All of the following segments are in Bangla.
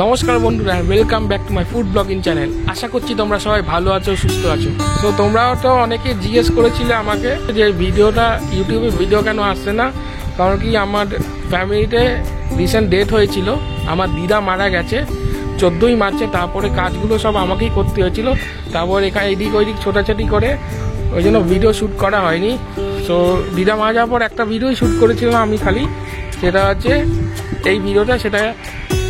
নমস্কার বন্ধুরা, welcome back to my food blogging channel. আশা করছি তোমরা সবাই ভালো আছো, সুস্থ আছো। তো তোমরাও তো অনেকে জিজ্ঞেস করেছিলে আমাকে যে ভিডিওটা ইউটিউবে ভিডিও কেন আসছে না। কারণ কি, আমার ফ্যামিলিতে রিসেন্ট ডেথ হয়েছিল, আমার দিদা মারা গেছে 14ই মার্চে। তারপরে কাজগুলো সব আমাকেই করতে হয়েছিল, তারপর এখানে এদিক ওইদিক ছোটাছাটি করে ওই জন্য ভিডিও শ্যুট করা হয়নি। সো দিদা মারা যাওয়ার পর একটা ভিডিওই শ্যুট করেছিলাম আমি খালি, সেটা হচ্ছে এই ভিডিওটা।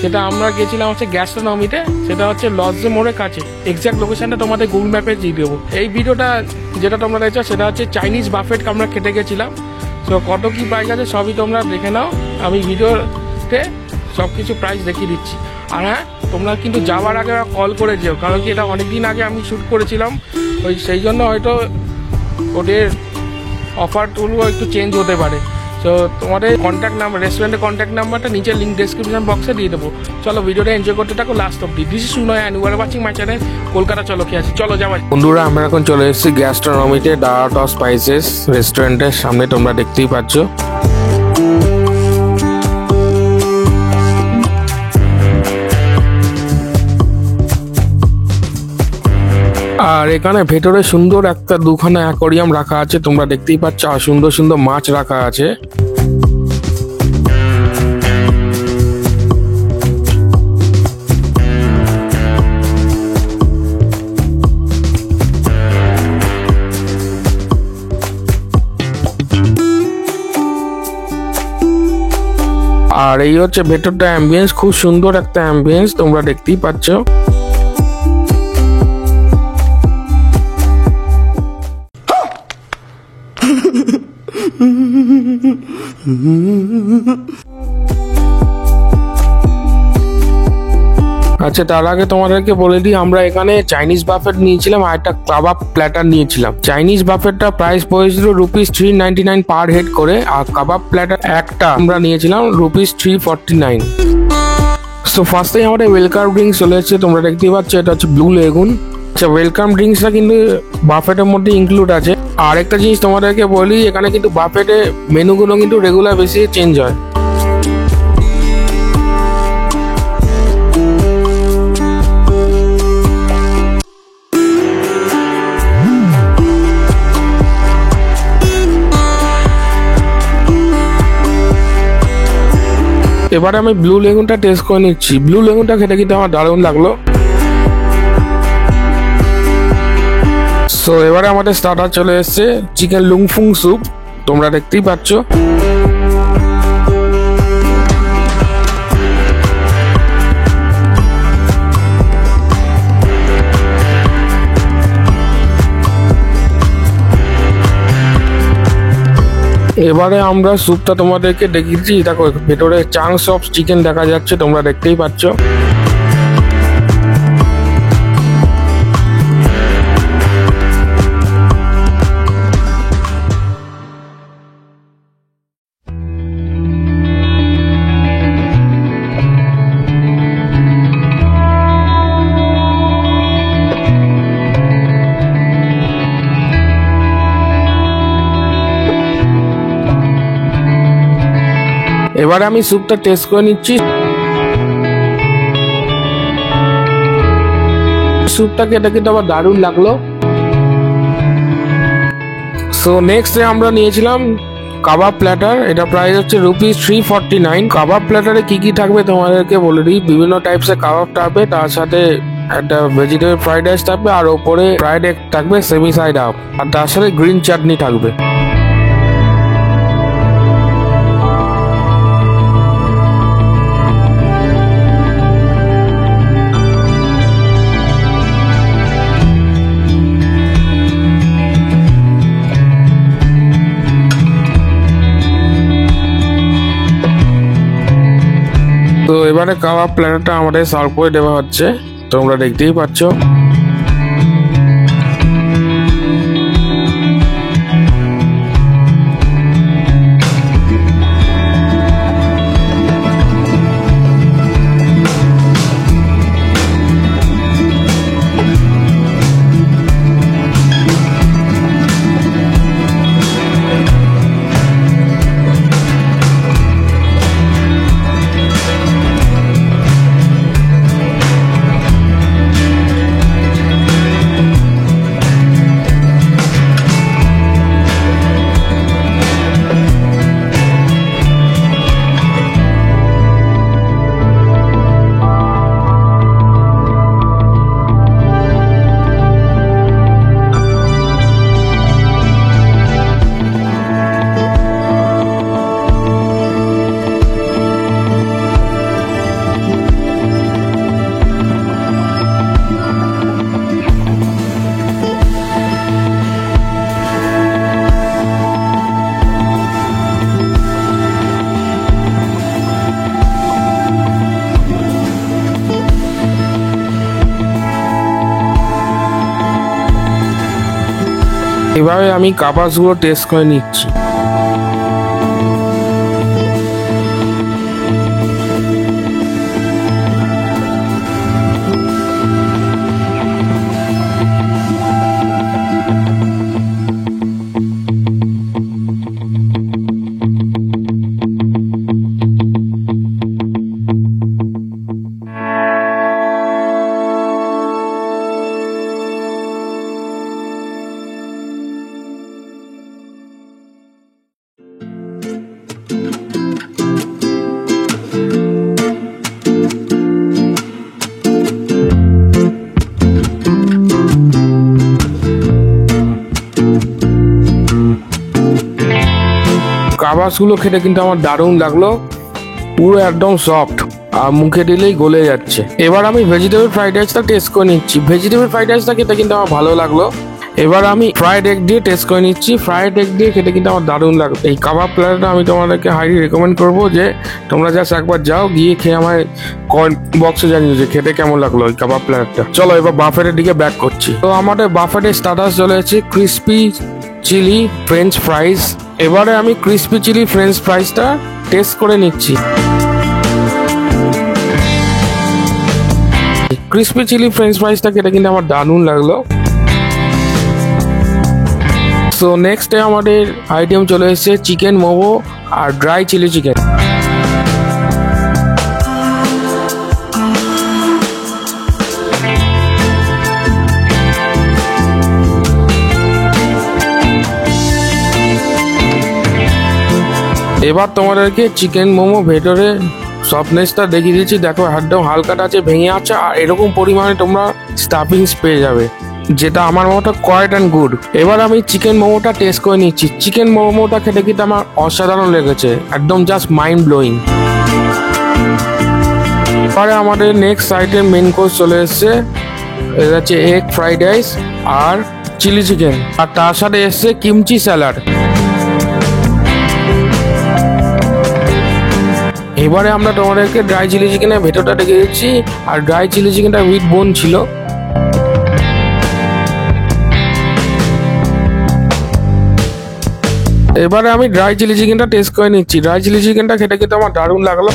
সেটা আমরা গেছিলাম হচ্ছে গ্যাস্ট্রোনমিতে, সেটা হচ্ছে লজ মোড়ের কাছে। এক্সাক্ট লোকেশনটা তোমাদের গুগল ম্যাপে দিয়ে দেবো। এই ভিডিওটা যেটা তোমরা দেখছো সেটা হচ্ছে চাইনিজ বাফেট আমরা খেতে গেছিলাম। সো কত কী প্রাইস আছে সবই তোমরা দেখে নাও, আমি ভিডিওতে সব কিছু প্রাইস দেখিয়ে দিচ্ছি। আর হ্যাঁ, তোমরা কিন্তু যাওয়ার আগে কল করে যেও, কারণ কি এটা অনেক দিন আগে আমি শ্যুট করেছিলাম, সেই জন্য হয়তো ওদের অফারগুলো একটু চেঞ্জ হতে পারে। তো তোমাদের কন্ট্যাক্ট নাম্বার, রেস্টুরেন্টের কন্ট্যাক্ট নাম্বারটা নিচে লিঙ্ক ডেসক্রিপশন বক্সে দিয়ে দেবো। চলো ভিডিওটা এনজয় করতে থাকো লাস্ট অব্দি। This is Sunoy and you are watching my channel Kolkata. চলো কি আছে, চলো যাওয়া। বন্ধুরা, আমরা এখন চলে এসেছি গ্যাস্ট্রোনমিতে ডার্ট অফ স্পাইসেস রেস্টুরেন্টের সামনে, তোমরা দেখতেই পাচ্ছ। আর এখানে ভেতরে সুন্দর একটা দুখানা অ্যাকোরিয়াম রাখা আছে, তোমরা দেখতেই পাচ্ছ। আর সুন্দর সুন্দর মাছ রাখা আছে। আর এই হচ্ছে ভেতরটা অ্যাম্বিয়েন্স, খুব সুন্দর একটা অ্যাম্বিয়েন্স, তোমরা দেখতেই পাচ্ছ। আচ্ছা, তার আগে তোমাদেরকে বলে দিই, আমরা এখানে চাইনিজ বাফেট নিয়েছিলাম আর একটা কাবাব প্ল্যাটার নিয়েছিলাম। চাইনিজ বাফেটটা প্রাইস পড়েছিল ₹399 পার হেড করে, আর কাবাব প্ল্যাটার একটা আমরা নিয়েছিলাম ₹349। সো ফার্স্টেই আমাদের ওয়েলকাম ড্রিঙ্কস চলে এসেছে, তোমরা দেখতেই পাচ্ছ। এটা হচ্ছে ব্লু লেগুন। আচ্ছা, ওয়েলকাম ড্রিঙ্কসটা কিন্তু বাফেটের মধ্যে ইনক্লুড আছে। আর একটা জিনিস তোমাদেরকে বলি, এখানে কিন্তু বাফেটে মেনুগুলো কিন্তু রেগুলার বেশি চেঞ্জ হয়। এবারে আমি ব্লু লেগুনটা টেস্ট করে নিচ্ছি। ব্লু লেগুনটা খেতে কিন্তু আমার দারুণ লাগলো। সো এবারে আমাদের স্টার্টার চলে এসছে, চিকেন লুংফুং স্যুপ, তোমরা দেখতেই পাচ্ছ। এবারে আমরা স্যুপটা তোমাদেরকে দেখিয়েছি, দেখো ভেতরে চাংস অফ চিকেন দেখা যাচ্ছে, তোমরা দেখতেই পাচ্ছ। এবারে আমি স্যুপটা টেস্ট করে নিচ্ছি। স্যুপটা খেতে কিন্তু আমার দারুণ লাগলো। সো নেক্সট আমরা নিয়েছিলাম কাবাব প্ল্যাটার, এটা প্রাইস হচ্ছে ₹349। কাবাব প্ল্যাটারে কি কি থাকবে তোমাদেরকে বলে দিই। বিভিন্ন টাইপসের কাবাব থাকবে, তার সাথে একটা ভেজিটেবল ফ্রাইড রাইস থাকবে, আর ওপরে ফ্রাইড এগ থাকবে সেমি সাইড আপ, আর তার সাথে গ্রিন চাটনি থাকবে। তো এবারে কাবাব প্ল্যাটারটা আমাদের সার্ভ করে দেওয়া হচ্ছে, তোমরা দেখতেই পাচ্ছ। এভাবে আমি কাবাবসগুলো টেস্ট করে নিচ্ছি। কাবাবসগুলো খেতে কিন্তু আমার দারুণ লাগলো, পুরো একদম সফট আর মুখে দিলেই গলে যাচ্ছে। এবার আমি ভেজিটেবল ফ্রাইড রাইসটা টেস্ট করে নিচ্ছি। ভেজিটেবল ফ্রাইড রাইসটা খেতে কিন্তু আমার ভালো লাগলো। এবার আমি ফ্রাইড এগ দিয়ে টেস্ট করে নিচ্ছি। ফ্রাইড এগ দিয়ে খেতে কিন্তু আমার দারুণ লাগলো। এই কাবাব প্লেটারটা আমি তোমাদেরকে হাইলি রেকমেন্ড করবো যে তোমরা জাস্ট একবার যাও, গিয়ে খেয়ে আমার কমেন্ট বক্সে জানিও যে খেতে কেমন লাগলো ওই কাবাব প্লেটারটা। চলো এবার বাফেটের দিকে ব্যাক করছি। তো আমাদের বাফেটের স্টার্টার চলে এসেছে ক্রিসপি চিলি ফ্রেঞ্চ ফ্রাইস। এবারে আমি ক্রিসপি চিলি ফ্রেঞ্চ ফ্রাইসটা টেস্ট করে নিচ্ছি। ক্রিসপি চিলি ফ্রেঞ্চ ফ্রাইসটা খেতে কিন্তু আমার দারুণ লাগলো। সো নেক্সট আমাদের আইটেম চলে এসেছে চিকেন মোমো আর ড্রাই চিলি চিকেন। এবার তোমাদেরকে চিকেন মোমো ভেতরে সফটনেসটা দেখিয়ে দিচ্ছি। দেখো একদম হালকাটা আছে, ভেঙে আছে, আর এরকম পরিমাণে তোমরা স্টাফিংস পেয়ে যাবে, যেটা আমার মতো কোয়াইট অ্যান্ড গুড। এবার আমি চিকেন মোমোটা টেস্ট করে নিচ্ছি। চিকেন মোমোটা খেতে কিন্তু আমার অসাধারণ লেগেছে, একদম জাস্ট মাইন্ড ব্লোয়িং। এবারে আমাদের নেক্সট আইটেম মেন কোর্স চলে এসছে, এটা হচ্ছে এগ ফ্রাইড রাইস আর চিলি চিকেন, আর তার সাথে এসছে কিমচি স্যালাড। এবারে আমরা তোমাদেরকে ড্রাই চিলি চিকেনের ভেতরটা দেখে দিচ্ছি, আর ড্রাই চিলি চিকেনটা উইথ বোন ছিল। এবারে আমি ড্রাই চিলি চিকেনটা টেস্ট করে নিচ্ছি। ড্রাই চিলি চিকেনটা খেতে খেতে আমার দারুণ লাগলো।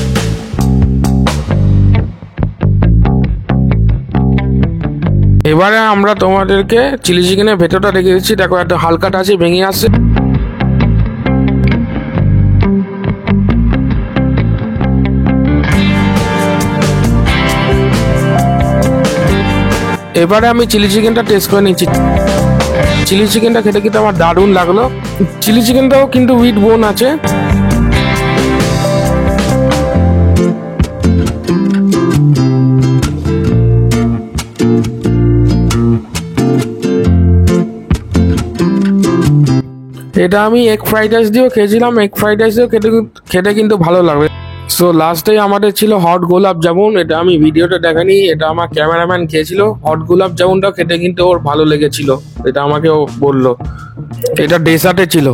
এবারে আমরা তোমাদেরকে চিলি চিকেনের ভেতরটা দেখে দিচ্ছি। দেখো একটা হালকাটা আছে, ভেঙে আসছে। এবারে আমি চিলি চিকেনটা টেস্ট করে নিচ্ছি। চিলি চিকেনটা খেতে খেতে আমার দারুণ লাগলো। চিলি চিকেনটাও কিন্তু উইথ বোন আছে। এটা আমি এগ ফ্রাইড রাইস দিয়েও খেয়েছিলাম, এগ ফ্রাইড রাইস দিয়েও খেতে কিন্তু ভালো লাগবে। সো লাস্টে আমাদের ছিল হট গোলাপ জামুন। এটা আমি ভিডিওটা দেখানি, এটা আমার ক্যামেরাম্যান খেয়েছিল। হট গোলাপ জামুনটা খেতে কিন্তু ওর ভালো লেগেছিল, এটা আমাকে ও বললো। এটা ডেজার্টে ছিল।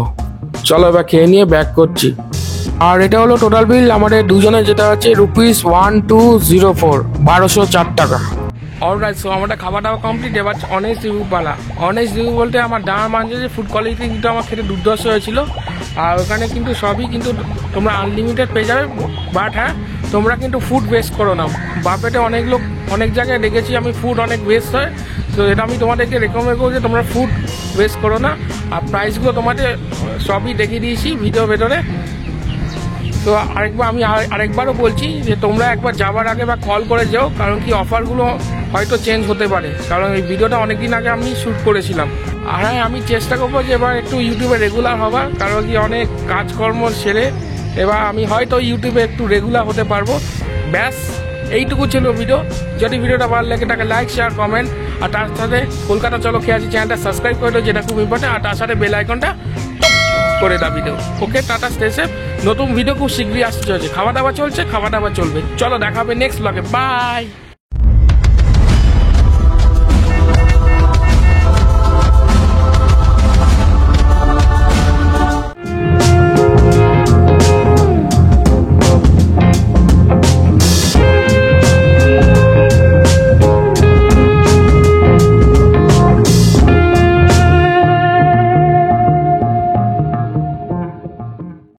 চলো এবার খেয়ে নিয়ে ব্যাক করছি। আর এটা হলো টোটাল বিল আমাদের দুজনের, যেটা হচ্ছে ₹1204, 1204 টাকা। অলরাইট, সো আমাদের খাওয়া দাওয়া কমপ্লিট। এবার অনেস্ট রিভিউ পালা। অনেস্ট রিভিউ বলতে আমার দাম মানছে যে ফুড কোয়ালিটি কিন্তু আমার খেতে দুর্ধর্ষ হয়েছিল। আর ওখানে কিন্তু সবই কিন্তু তোমরা আনলিমিটেড পেয়ে যাবে। বাট হ্যাঁ, তোমরা কিন্তু ফুড ওয়েস্ট করো না। বাফেটে অনেক জায়গায় দেখেছি আমি ফুড অনেক ওয়েস্ট হয়। তো এটা আমি তোমাদেরকে রেকমেন্ড করবো যে তোমরা ফুড ওয়েস্ট করো না। আর প্রাইসগুলো তোমাদের সবই দেখিয়ে দিয়েছি ভিডিওর ভেতরে। তো আমি আরেকবারও বলছি যে তোমরা একবার যাওয়ার আগে বা কল করে যাও, কারণ কি অফারগুলো হয়তো চেঞ্জ হতে পারে, কারণ এই ভিডিওটা অনেকদিন আগে আমি শ্যুট করেছিলাম। আর হ্যাঁ, আমি চেষ্টা করবো যে এবার একটু ইউটিউবে রেগুলার হবার, কারণ কি অনেক কাজকর্ম সেরে এবার আমি হয়তো ইউটিউবে একটু রেগুলার হতে পারবো। ব্যাস এইটুকু ছিল ভিডিও। যদি ভিডিওটা ভালো লাগে তাকে লাইক, শেয়ার, কমেন্ট, আর তার সাথে কলকাতা চলো খেয়ে আছি চ্যানেলটা সাবস্ক্রাইব করে দাও, যেটা খুব ইম্পর্টেন্ট। আর তার সাথে বেল আইকনটা করে দাও ভিডিও। ওকে, টাটা, স্টে সেফ। নতুন ভিডিও খুব শীঘ্রই আসতে চলছে। খাওয়া দাওয়া চলছে, খাওয়া দাওয়া চলবে। চলো দেখা হবে নেক্সট ব্লগে। বাই।